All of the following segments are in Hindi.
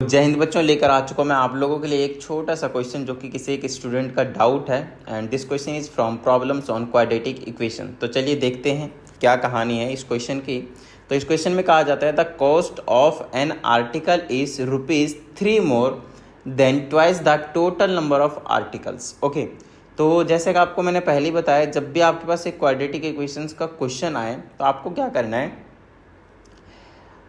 जय हिंद बच्चों, लेकर आ चुका मैं आप लोगों के लिए एक छोटा सा क्वेश्चन जो कि किसी एक स्टूडेंट का डाउट है। And this question is from problems on quadratic equation. तो चलिए देखते हैं क्या कहानी है इस क्वेश्चन की। तो इस क्वेश्चन में कहा जाता है the cost of an article is ₹3 more than twice the total number of articles. Okay, तो जैसे कि आपको मैंने पहले ही बताया, जब भी आपके पास एक क्वाड्रेटिक इक्वेशंस का क्वेश्चन आए तो आपको क्या करना है,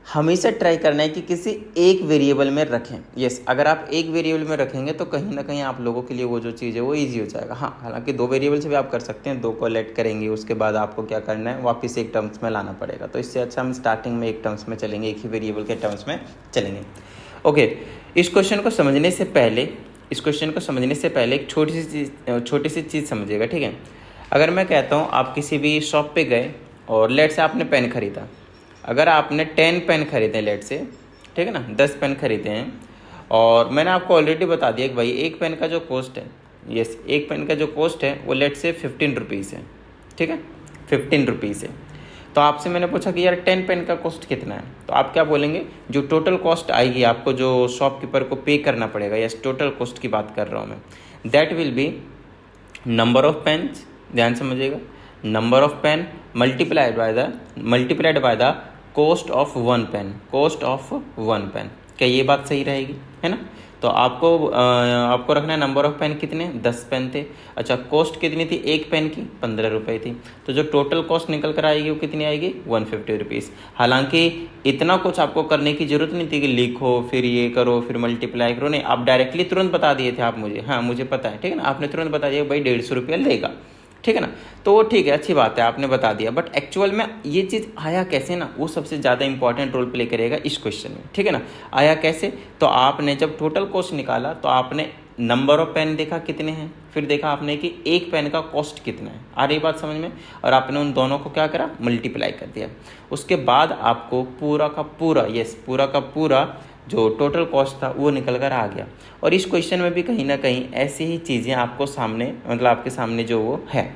हमेशा ट्राई करना है कि किसी एक वेरिएबल में रखें। यस, अगर आप एक वेरिएबल में रखेंगे तो कहीं ना कहीं आप लोगों के लिए वो जो चीज़ है वो इजी हो जाएगा। हाँ, हालांकि 2 वेरिएबल से भी आप कर सकते हैं, 2 को लेट करेंगे, उसके बाद आपको क्या करना है, वापस एक टर्म्स में लाना पड़ेगा। तो इससे अच्छा हम स्टार्टिंग में एक टर्म्स में चलेंगे, एक ही वेरिएबल के टर्म्स में चलेंगे। ओके, इस क्वेश्चन को समझने से पहले एक छोटी सी चीज़ समझिएगा, ठीक है। अगर मैं कहता हूँ आप किसी भी शॉप पे गए और लेट से आपने पेन खरीदा, अगर आपने 10 पेन खरीदे लेट से, ठीक है ना, 10 पेन खरीदे हैं, और मैंने आपको ऑलरेडी बता दिया कि भाई एक पेन का जो कॉस्ट है, यस, एक पेन का जो कॉस्ट है वो लेट से 15 रुपीज़ है, ठीक है, 15 रुपीज़ है। तो आपसे मैंने पूछा कि यार 10 पेन का कॉस्ट कितना है, तो आप क्या बोलेंगे, जो टोटल कॉस्ट आएगी आपको, जो शॉपकीपर को पे करना पड़ेगा, यस, टोटल कॉस्ट की बात कर रहा हूँ मैं, that will be number of pens, ध्यान समझिएगा, number of pen multiplied by the cost of 1 pen, cost of 1 pen. क्या ये बात सही रहेगी, है ना। तो आपको रखना है नंबर ऑफ पेन कितने, 10 पेन थे। अच्छा, कॉस्ट कितनी थी एक पेन की, 15 रुपये थी। तो जो टोटल कॉस्ट निकल कर आएगी वो कितनी आएगी, 150 रुपीज़। हालांकि इतना कुछ आपको करने की जरूरत नहीं थी कि लिखो फिर ये करो फिर मल्टीप्लाई करो, नहीं, आप डायरेक्टली तुरंत बता दिए थे आप मुझे, हाँ मुझे पता है, ठीक है ना, आपने तुरंत बता दिया भाई 150 रुपया लेगा, ठीक है ना। तो वो ठीक है, अच्छी बात है, आपने बता दिया, बट एक्चुअल में ये चीज़ आया कैसे ना, वो सबसे ज़्यादा इंपॉर्टेंट रोल प्ले करेगा इस क्वेश्चन में, ठीक है ना। आया कैसे, तो आपने जब टोटल कॉस्ट निकाला तो आपने नंबर ऑफ पेन देखा कितने हैं, फिर देखा आपने कि एक पेन का कॉस्ट कितना है, आ रही बात समझ में, और आपने उन दोनों को क्या करा, मल्टीप्लाई कर दिया। उसके बाद आपको पूरा का पूरा जो टोटल कॉस्ट था वो निकल कर आ गया। और इस क्वेश्चन में भी कहीं ना कहीं ऐसी ही चीज़ें आपको सामने, मतलब आपके सामने जो वो है,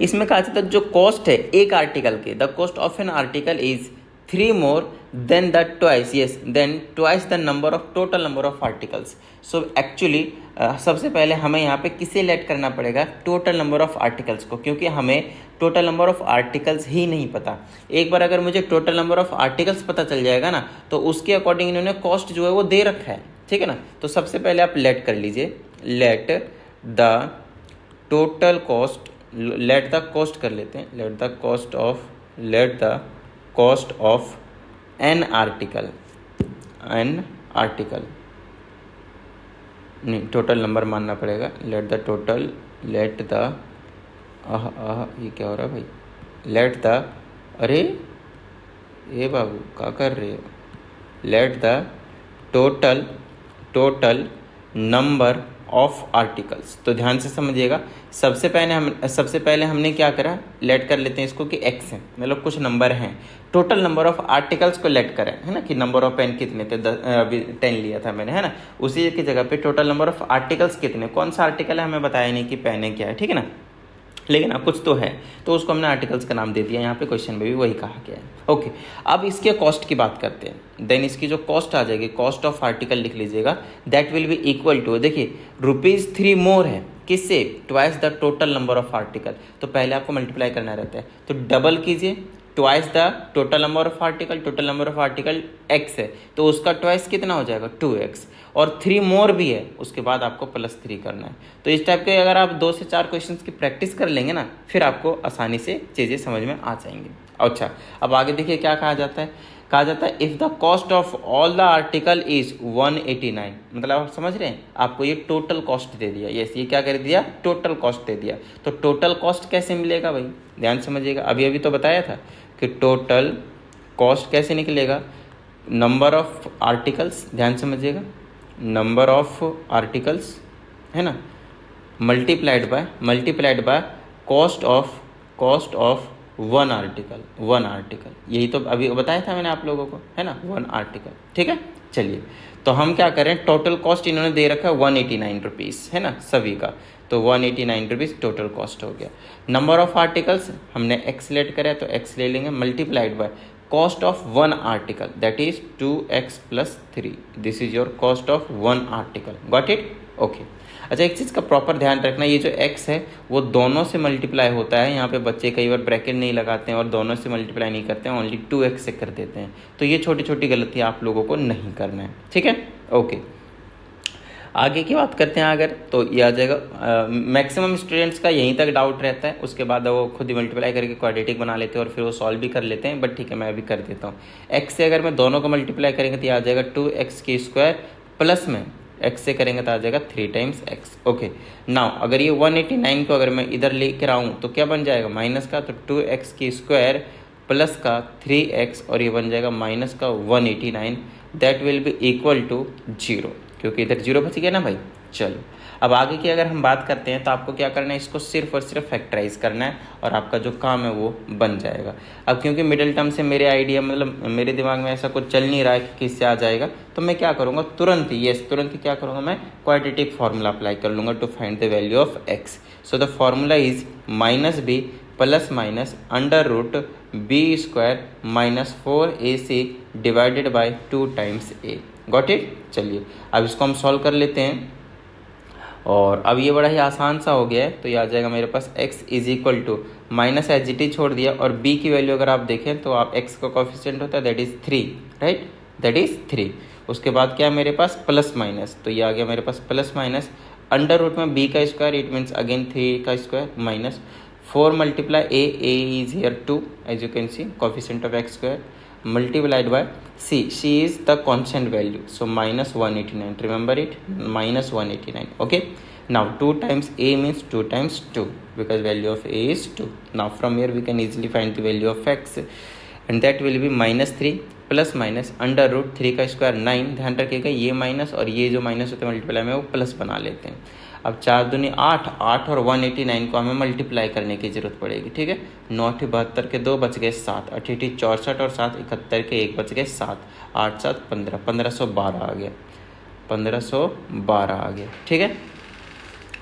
इसमें कहा जाता है जो कॉस्ट है एक आर्टिकल के, the cost of an article is 3 more than the twice the number of total number of articles. So actually सबसे पहले हमें यहाँ पे किसे लेट करना पड़ेगा, टोटल नंबर ऑफ आर्टिकल्स को, क्योंकि हमें टोटल नंबर ऑफ आर्टिकल्स ही नहीं पता। एक बार अगर मुझे टोटल नंबर ऑफ आर्टिकल्स पता चल जाएगा ना, तो उसके अकॉर्डिंग इन्होंने कॉस्ट जो है वो दे रखा है, ठीक है ना। तो सबसे पहले आप लेट कर लीजिए, let the total cost, let the cost कर लेते हैं, let the cost of an article नहीं, टोटल नंबर मानना पड़ेगा, ये क्या हो रहा है भाई, अरे ये बाबू क्या कर रहे हो, let the total number of articles. तो ध्यान से समझिएगा, सबसे पहले हमने क्या करा, लेट कर लेते हैं इसको कि x है, मतलब कुछ नंबर हैं, टोटल नंबर ऑफ आर्टिकल्स को लेट करें, है ना, कि नंबर ऑफ पेन कितने थे, अभी 10 लिया था मैंने, है ना, उसी की जगह पे टोटल नंबर ऑफ आर्टिकल्स कितने, कौन सा आर्टिकल है हमें बताया नहीं कि पेन है क्या है, ठीक है ना, लेकिन अब कुछ तो है, तो उसको हमने आर्टिकल्स का नाम दे दिया, यहाँ पे क्वेश्चन में भी वही कहा गया है। ओके, अब इसके कॉस्ट की बात करते हैं, देन इसकी जो कॉस्ट आ जाएगी, कॉस्ट ऑफ आर्टिकल लिख लीजिएगा, that will be equal to, देखिए ₹3 मोर है किससे, twice the total number of article. तो पहले आपको मल्टीप्लाई करना रहता है, तो डबल कीजिए, twice the total number of article x है, तो उसका ट्वाइस कितना हो जाएगा, 2x, और 3 मोर भी है, उसके बाद आपको +3 करना है। तो इस टाइप के अगर आप 2 से 4 क्वेश्चंस की प्रैक्टिस कर लेंगे ना, फिर आपको आसानी से चीज़ें समझ में आ जाएंगी। अच्छा, अब आगे देखिए क्या कहा जाता है, if the cost of all the article is 189, मतलब आप समझ रहे हैं, आपको ये टोटल कॉस्ट दे दिया, यस, ये क्या कर दिया, टोटल कॉस्ट दे दिया। तो टोटल कॉस्ट कैसे मिलेगा भाई, ध्यान समझिएगा, अभी तो बताया था कि टोटल कॉस्ट कैसे निकलेगा, नंबर ऑफ आर्टिकल्स, ध्यान समझिएगा, नंबर ऑफ आर्टिकल्स, है ना, multiplied by cost of one article, यही तो अभी बताया था मैंने आप लोगों को, है ना, 1 आर्टिकल, ठीक है। चलिए, तो हम क्या करें, टोटल कॉस्ट इन्होंने दे रखा है 189 रुपीज़, है ना, सभी का, तो 189 रुपीज़ टोटल कॉस्ट हो गया। नंबर ऑफ आर्टिकल्स हमने x लेट करें तो x ले लेंगे, multiplied by cost of one article that is 2x plus 3, this is your cost of one article, got it, okay. अच्छा, एक चीज़ का प्रॉपर ध्यान रखना, ये जो x है वो दोनों से मल्टीप्लाई होता है। यहाँ पे बच्चे कई बार ब्रैकेट नहीं लगाते हैं और दोनों से मल्टीप्लाई नहीं करते हैं, ओनली 2x से कर देते हैं। तो ये छोटी छोटी गलती आप लोगों को नहीं करना है, ठीक है, ओके। आगे की बात करते हैं अगर, तो ये आ जाएगा, मैक्सिमम स्टूडेंट्स का यहीं तक डाउट रहता है, उसके बाद वो खुद ही मल्टीप्लाई करके क्वाड्रेटिक बना लेते हैं और फिर वो सॉल्व भी कर लेते हैं, बट ठीक है मैं अभी कर देता हूँ। x से अगर मैं दोनों को मल्टीप्लाई करेंगे तो ये आ जाएगा 2x की स्क्वायर, प्लस में x से करेंगे तो आ जाएगा 3 टाइम्स x, ओके। नाउ अगर ये 189 को अगर मैं इधर लेकर आऊँ तो क्या बन जाएगा, माइनस का, तो 2x की स्क्वायर प्लस का 3x और ये बन जाएगा माइनस का 189, that will be equal to 0, क्योंकि इधर 0 बच गया ना भाई। चलो अब आगे की अगर हम बात करते हैं तो आपको क्या करना है, इसको सिर्फ और सिर्फ फैक्टराइज करना है और आपका जो काम है वो बन जाएगा। अब क्योंकि मिडिल टर्म से मेरे आइडिया, मतलब मेरे दिमाग में ऐसा कुछ चल नहीं रहा है कि किससे आ जाएगा, तो मैं क्या करूँगा, तुरंत ही क्या करूँगा, मैं क्वाड्रेटिक फार्मूला अप्लाई कर लूँगा to find the value of x। So the formula is -b plus minus under root b square minus 4ac divided by 2 times a, got it. चलिए अब इसको हम सॉल्व कर लेते हैं और अब ये बड़ा ही आसान सा हो गया है। तो ये आ जाएगा मेरे पास x is equal to minus h छोड़ दिया और b की वैल्यू अगर आप देखें तो आप x का कोफिशिएंट होता है that is 3, right, that is 3। उसके बाद क्या है मेरे पास, प्लस माइनस, तो ये आ गया मेरे पास प्लस माइनस अंडर रूट में b का स्क्वायर, इट मीन्स अगेन 3 का square minus 4 multiply a is here 2 as you can see coefficient of x square multiplied by c is the constant value, so minus 189, remember it, minus 189, okay. Now 2 times a means 2 times 2 because value of a is 2. Now from here we can easily find the value of x and that will be minus 3 plus minus under root 3 का स्क्वायर 9, ध्यान रखिएगा ये माइनस और ये जो माइनस होते हैं मल्टीप्लाई में वो प्लस बना लेते हैं। अब 4 दूनी 8 और 189 को हमें मल्टीप्लाई करने की जरूरत पड़ेगी, ठीक है। 9 72 के 2 बच गए 7, 8 64 और 7 71 के 1 बच गए 7, 8 7 15, 1512 आ गया, 1512 आ गया, ठीक है,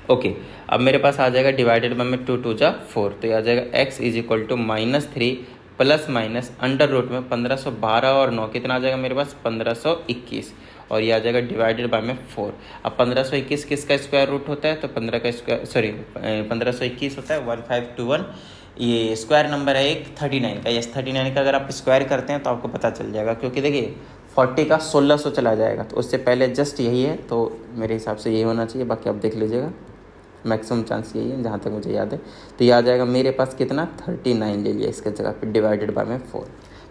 ओके। अब मेरे पास आ जाएगा डिवाइडेड बाय में 2 2 जा 4, तो ये आ जाएगा x is equal to -3 plus minus under root में 1512 और 9 कितना आ जाएगा मेरे पास 1521 और ये आ जाएगा डिवाइडेड बाय में 4। अब 1521 किसका स्क्वायर रूट होता है, तो 1521 होता है 1521, ये स्क्वायर नंबर है एक 39 का, यस 39 का अगर आप स्क्वायर करते हैं तो आपको पता चल जाएगा, क्योंकि देखिए 40 का 1600 चला जाएगा, तो उससे पहले जस्ट यही है, तो मेरे हिसाब से यही होना चाहिए, बाकी आप देख लीजिएगा, मैक्सिमम चांस यही है जहाँ तक मुझे याद है। तो ये आ जाएगा मेरे पास कितना 39 ले लिया इसके जगह पे डिवाइडेड बाय में 4।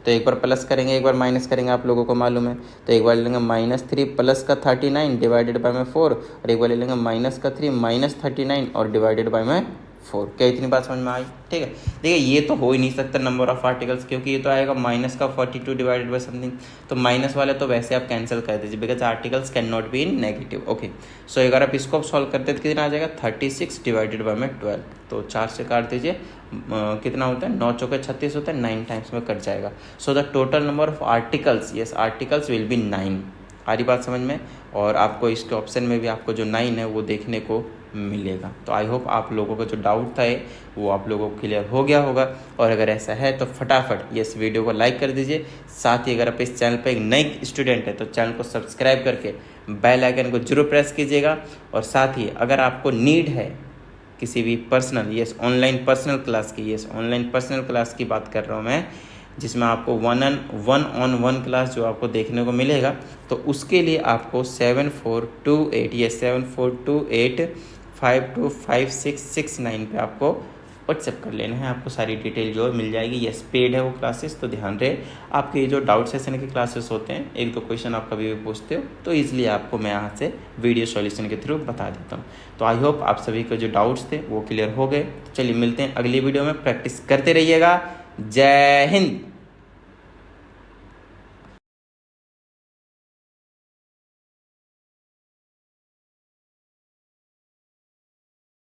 तो एक बार प्लस करेंगे एक बार माइनस करेंगे, आप लोगों को मालूम है, तो एक बार ले लेंगे -3 प्लस का 39 डिवाइडेड बाय में 4 और एक बार ले लेंगे माइनस का 3 माइनस 39 और डिवाइडेड बाय में 4। क्या इतनी बात समझ में आई, ठीक है। देखिए ये तो हो ही नहीं सकता नंबर ऑफ आर्टिकल्स, क्योंकि ये तो आएगा माइनस का 42 डिवाइडेड बाय समथिंग, तो माइनस वाले तो वैसे आप कैंसिल कर दीजिए because articles can not be in negative, okay. So अगर आप इसको सॉल्व करते तो कितना आ जाएगा 36 डिवाइडेड बाय में 12, तो 4 से काट दीजिए, कितना होता है 9 चौके 36 होता है, 9 टाइम्स में कट जाएगा। So the total number of articles, yes articles will be 9। आ रही बात समझ में, और आपको इसके ऑप्शन में भी आपको जो 9 है वो देखने को मिलेगा। तो आई होप आप लोगों का जो डाउट था वो आप लोगों को क्लियर हो गया होगा, और अगर ऐसा है तो फटाफट इस वीडियो को लाइक कर दीजिए। साथ ही अगर आप इस चैनल पर एक नई स्टूडेंट है तो चैनल को सब्सक्राइब करके बेल आइकन को जरूर प्रेस कीजिएगा। और साथ ही अगर आपको नीड है किसी भी पर्सनल ऑनलाइन पर्सनल क्लास की, ऑनलाइन पर्सनल क्लास की बात कर रहा हूँ मैं, जिसमें आपको 1-on-1 क्लास जो आपको देखने को मिलेगा, तो उसके लिए आपको 742852852569 पे आपको व्हाट्सएप कर लेना है, आपको सारी डिटेल जो मिल जाएगी। यस पेड है वो क्लासेस, तो ध्यान रहे आपके जो डाउट सेशन के क्लासेस होते हैं, 1-2 क्वेश्चन आप कभी भी पूछते हो तो ईजिली आपको मैं यहाँ से वीडियो सॉल्यूशन के थ्रू बता देता हूँ। तो आई होप आप सभी के जो डाउट्स थे वो क्लियर हो गए। तो चलिए मिलते हैं अगली वीडियो में, प्रैक्टिस करते रहिएगा। जय हिंद।